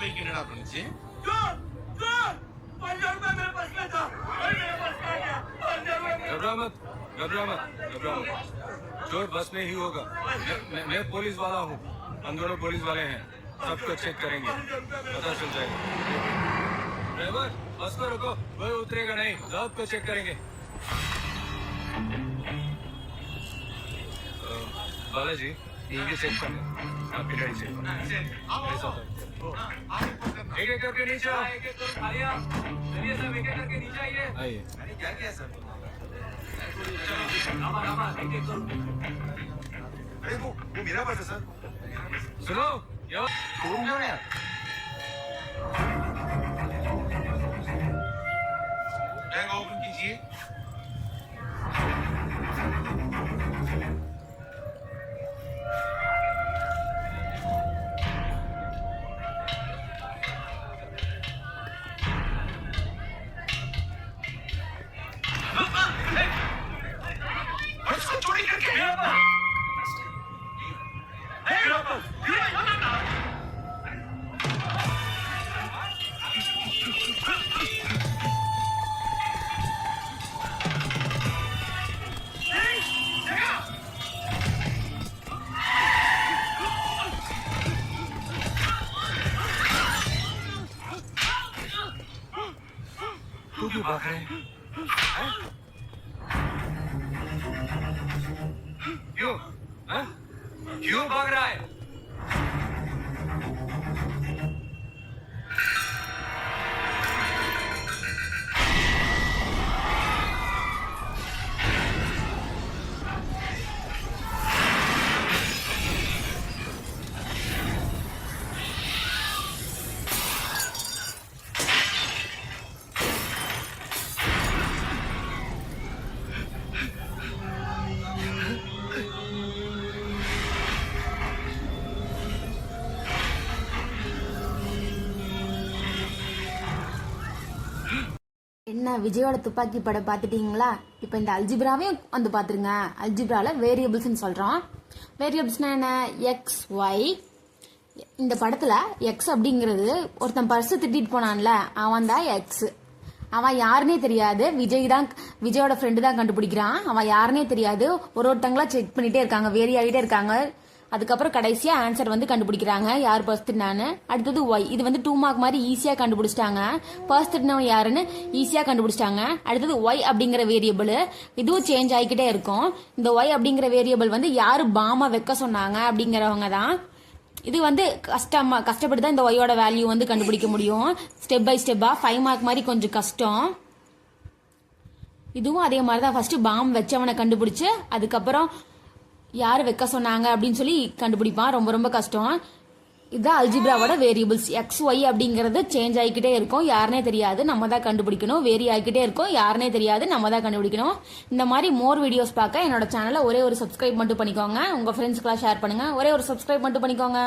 Bike என்னடா பண்ணுச்சு? घबरा मत, घबरा मत, घबरा मत। चोर बस में ही होगा। मैं पुलिस वाला हूँ। हम दोनों पुलिस वाले हैं। सबको चेक करेंगे, पता चल जाएगा। ड्राइवर, बस को रुको, वह उतरेगा नहीं। सबको चेक करेंगे। बालाजी, ये चेक करना। आपकी गाड़ी चेक करना। एक एक करके नीचे आओ। एक एक चलिए सब, एक एक करके नीचे आइए। आइए। क्या किया सर? अरे वो मेरा बस है सर। सुनो यार, शोरूम कौन है यार? बैग ओपन कीजिए। चोरी करके तू क्यों भाग रहे हैं? क्यों? क्यों भाग रहा है? என்ன விஜயோட துப்பாக்கி படம் பார்த்துட்டீங்களா? இப்போ இந்த அல்ஜிப்ராவையும் வந்து பார்த்துருங்க. அல்ஜிப்ராவில் வேரியபிள்ஸ்ன்னு சொல்கிறோம். வேரியபிள்ஸ்னா என்ன? X Y. இந்த படத்தில் எக்ஸ் அப்படிங்கிறது ஒருத்தன் பர்ஸு திட்டிட்டு போனான்ல, அவன் தான் எக்ஸ். அவன் யாருன்னே தெரியாது. விஜயோட ஃப்ரெண்டு தான் கண்டுபிடிக்கிறான். அவன் யாருன்னே தெரியாது. ஒருத்தங்களா செக் பண்ணிட்டே இருக்காங்க, வேரி ஆகிட்டே இருக்காங்க. அதுக்கப்புறம் கடைசியா ஆன்சர் வந்து கண்டுபிடிக்கிறாங்க, யார் பர்ஸ் தின்னான்னு. அடுத்தது ஒய். இது வந்து 2 மார்க் மாதிரி ஈஸியா கண்டுபிடிச்சிட்டாங்க. பர்ஸ் தின்னவன் யாருன்னு ஈஸியா கண்டுபிடிச்சிட்டாங்க. அடுத்தது ஒய் அப்படிங்கிற வேரியபிள், இதுவும் சேஞ்ச் ஆகிக்கிட்டே இருக்கும். இந்த ஒய் அப்படிங்கிற வேரியபிள் வந்து யாரு பாமா வைக்க சொன்னாங்க அப்படிங்கிறவங்க தான். இது வந்து கஷ்டப்பட்டு தான் இந்த ஒய்யோட வேல்யூ வந்து கண்டுபிடிக்க முடியும். ஸ்டெப் பை ஸ்டெப்பா 5 மார்க் மாதிரி கொஞ்சம் கஷ்டம். இதுவும் அதே மாதிரி தான். ஃபர்ஸ்ட் பாம் வச்சவனை கண்டுபிடிச்சு அதுக்கப்புறம் யாரு வைக்க சொன்னாங்க அப்படின்னு சொல்லி கண்டுபிடிப்பான். ரொம்ப ரொம்ப கஷ்டம். இதுதான் அல்ஜிப்ராவோட வேரியபிள்ஸ். எக்ஸ் ஒய் அப்படிங்கிறது சேஞ்ச் ஆகிக்கிட்டே இருக்கும், யாருனே தெரியாது, நம்ம தான் கண்டுபிடிக்கணும். வேரி ஆகிக்கிட்டே இருக்கும், யாருனே தெரியாது, நம்ம தான் கண்டுபிடிக்கணும். இந்த மாதிரி மோர் வீடியோஸ் பார்க்க என்னோட சேனலை ஒரே ஒரு சப்ஸ்கிரைப் மட்டும் பண்ணிக்கோங்க. உங்க ஃப்ரெண்ட்ஸ்க்குலாம் ஷேர் பண்ணுங்க. ஒரே ஒரு சப்ஸ்கிரைப் மட்டும் பண்ணிக்கோங்க.